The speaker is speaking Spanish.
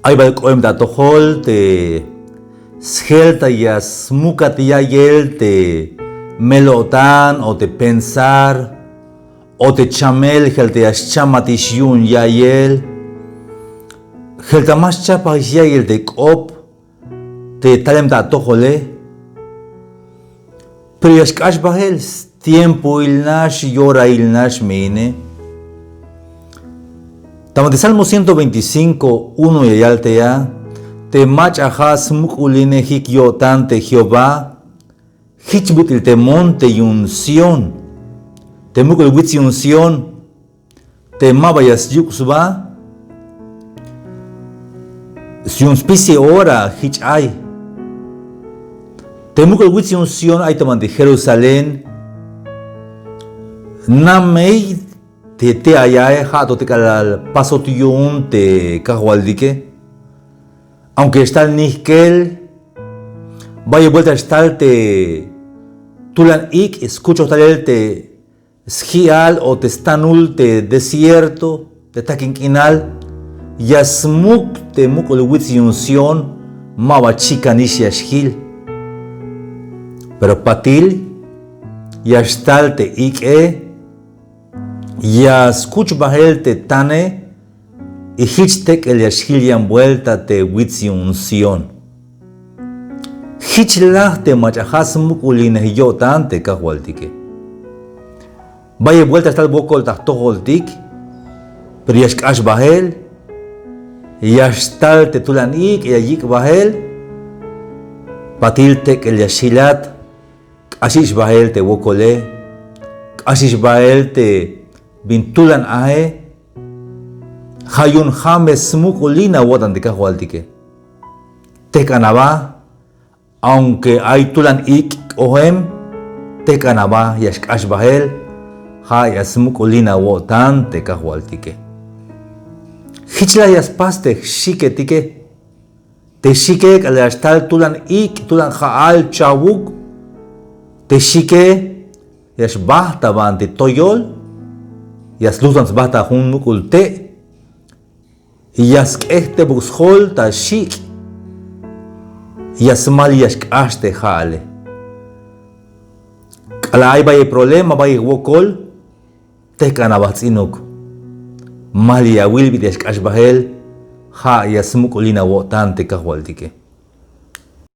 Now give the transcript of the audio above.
Ay va el da tohol te shelta ya smuka te ya yel te melotan o te pensar o te chamel gel te chamatisyun ya yel gel ta mas chapa ya yel te kop te talem da tohole pero yaskash bahel tiempo ilnash yora ilnash meine. Estamos de Salmo 125, 1 y alte ya. Te machahas mukuline hik yotante Jehová. Hichbutil te monte y unción. Te mukul witsi unción. Te mabayas yuksba. Si un specie ora hich ay. Te mukul witsi unción ay taman de Jerusalén. Namei. Te ayae jato te calal paso tuyo un te cajualdique. Aunque está el niskel, vaya vuelta estar te tulan ik, escucho tal el te sgial o te stanul te desierto, te taquinquinal, yasmuk te mukul witziunción, mava chica nisha shgil. Pero patil, yastal te ik ya escucho bahel te tane y hichtek el yashilian vuelta te witsi unción. Hichlah te machahas mukulin yo tante kahualtique. Vaya vuelta hasta el bocol tahtoholtik, pero yashkash bahel, yashtal te tulanik y ayik bahel, patiltek el yashilat, ashish bahel te bocole, ashish bahel te bintulan ae hayun james mukulina wotan de cajualtique. Te canaba, aunque hay tulan ik ohem, te canaba yashkash bahel, hayas mukulina wotan te cajualtique. Hichla yaspaste shike tike, te shike kalastal tulan ik, tulan haal chawuk, te shike yashbahta ban te toyol. Yas luzans bata hun mukulte yas este bushol ta shik yas mal yashkaste jale kala ay bay problema bay wokol te kanabats inuk mal ya wilbi yashkash bahel ha yas mukulina wotante kahwaltike.